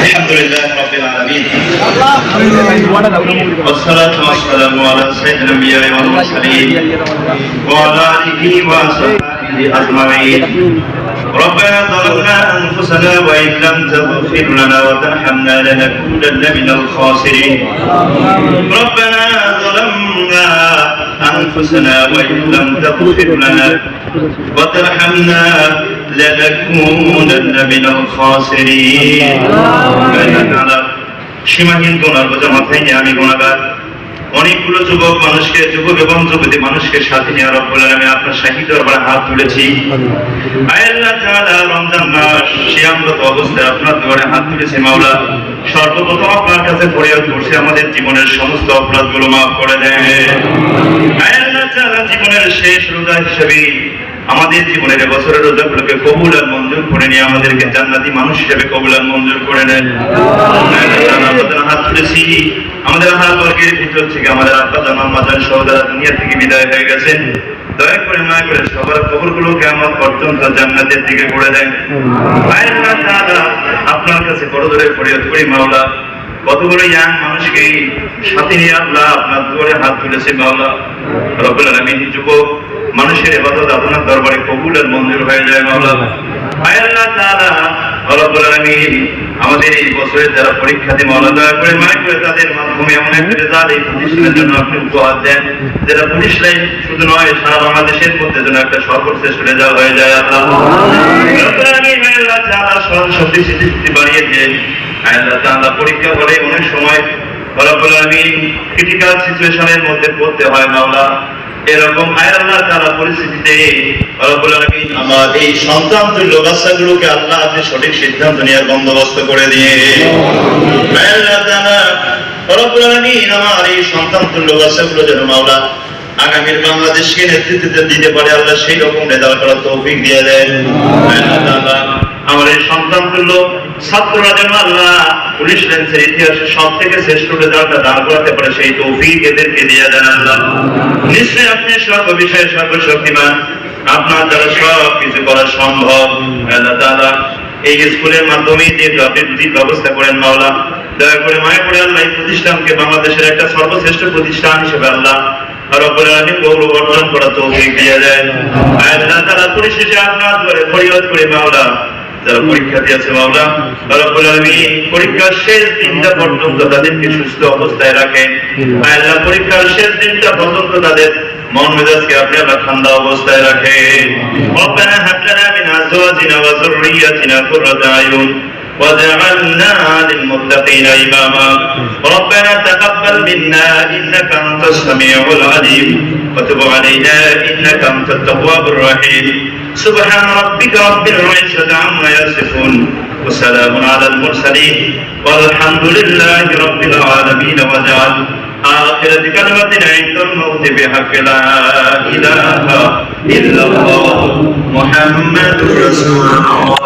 الحمد لله رب العالمين والصلاة والسلام على سيد الأنبياء والمرسلين وعلى آله وصحبه أجمعين. ربنا ظلمنا أنفسنا وإن لم تغفر لنا وترحمنا لنكونن من الخاسرين. ربنا ظلمنا أنفسنا وإن لم تغفر لنا وترحمنا لنكونن من الخاسرين. সীমাহীন গুনার বোঝা মাথায় নিয়ে আমি গুনাহগার, অনেকগুলো যুবক মানুষকে, যুবক এবং যুবতী মানুষকে সাথে নিয়ে রব্বুল আলামিন আপনার শাহী দরবারে হাত তুলেছি। আল্লাহ তাআলা রমজান মাস সিয়ামরত অবস্থায় আপনার দরবারে হাত তুলেছি মাওলা। সর্বপ্রথম আপনার কাছে ফরিয়াদ করছি আমাদের জীবনের সমস্ত অপরাধগুলো মাফ করে দেন। আল্লাহ তাআলা জীবনের শেষ রোজা হিসেবে আমাদের জীবনের বছরের রোজাগুলোকে কবুল আর মঞ্জুর করে নিয়ে আমাদেরকে জান্নাতি মানুষ হিসেবে কবুল আর মঞ্জুর করে নেন। আমাদের হাত তুলেছি, আমাদের হাত বর্গের ভিতর থেকে আমাদের আব্বা জান আম্মা জান সহোদরা দুনিয়া থেকে বিদায় হয়ে গেছেন। দয়া করে মায়া করে সবার কবরগুলো কিয়ামত পর্যন্ত জান্নাতের দিকে করে দেন। আল্লাহ তাআলা আপনার কাছে করজোড়ে ফরিয়াদ করি মাওলা, কতগুলো ইয়াং মানুষকে সাথে নিয়ে আল্লাহ আপনার দুয়ারে হাত তুলেছে মাওলা। রব্বুল আলামিন যুবক মানুষের ইবাদত আপনার দরবারে কবুল আর মঞ্জুর হয়ে যায় মাওলা। আল্লাহ তাআলা রব্বুল আলামিন আমাদের এই বছরের যারা পরীক্ষাতে মাওলা দয়া করে মায়া করে তাদের মাধ্যমে এমন একটা রেজাল্ট এই প্রতিষ্ঠানের জন্য আপনি উপহার দেন, যেটা পুলিশ লাইন শুধু নয় সারা বাংলাদেশের মধ্যে যেন একটা সর্বশ্রেষ্ঠ রেজাল্ট হয়ে যায়। আল্লাহ রব্বুল আলামিন আল্লাহ তাআলা স্মরণ শক্তি স্মৃতি বাড়িয়ে দেন। আল্লাহ তাআলা পরীক্ষা করে অনেক সময় রব্বুল আলামিন ক্রিটিক্যাল সিচুয়েশনের মধ্যে পড়তে হয় মাওলা। এরকম আল্লাহ তাআলা পরিস্থিতিতে রব্বুল আলামিন আমার এই সন্তান তুল্য বাচ্চাগুলোকে আল্লাহ আপনি সঠিক সিদ্ধান্ত নেওয়ার বন্দোবস্ত করে দিয়ে আল্লাহ তাআলা রব্বুল আলামিন আমার এই সন্তান তুল্য বাচ্চাগুলো যেন মাওলা আগামীর বাংলাদেশকে নেতৃত্ব দিতে পারে আল্লাহ সেই রকম রেজাল্ট করার তৌফিক দিয়ে দেন। আল্লাহ তাআলা আমার এই সন্তান তুল্য ছাত্ররা যেন আল্লাহ পুলিশ লাইন্সের ইতিহাসে সব থেকে শ্রেষ্ঠ রেজাল্টটা দান করাতে পারে সেই তৌফিক এদেরকে দিয়ে দেন আল্লাহ। নিশ্চয়ই আপনি সর্ব বিষয়ে সর্বশক্তিমান, আপনার দ্বারা সব কিছু করা সম্ভব। আল্লাহ তাআলা এই স্কুলের মাধ্যমে যেহেতু আপনি রুজির ব্যবস্থা করেন মাওলা, দয়া করে মায়া করে আল্লাহ এই প্রতিষ্ঠানকে বাংলাদেশের একটা সর্বশ্রেষ্ঠ প্রতিষ্ঠান হিসেবে আল্লাহ রব্বুল আলামিন গৌরব অর্জন করা তৌফিক দিয়ে দেন। আল্লাহ তাআলা পরিশেষে আপনার দরবারে ফরিয়াদ করে মাওলা যারা পরীক্ষা দিয়েছে মাওলা রব্বুল আলামিন পরীক্ষার শেষ দিনটা পর্যন্ত তাদেরকে সুস্থ অবস্থায় রাখেন। আল্লাহ পরীক্ষার শেষ দিনটা পর্যন্ত তাদের মন মেজাজকে আপনি আল্লাহ ঠান্ডা অবস্থায় রাখেন। রব্বানা হাব লানা মিন আজওয়াজিনা ওয়া যুররিয়্যাতিনা কুররাতা আয়ুন وجعلنا للمتقين إماما ربنا تقبل منا إنك أنت السميع العليم وتب علينا إنك أنت التواب الرحيم سبحان ربك رب العزة عما يصفون وسلام على المرسلين والحمد لله رب العالمين وجعل آخر كلمة عند الموت بحق لا إله إلا الله محمد رسول الله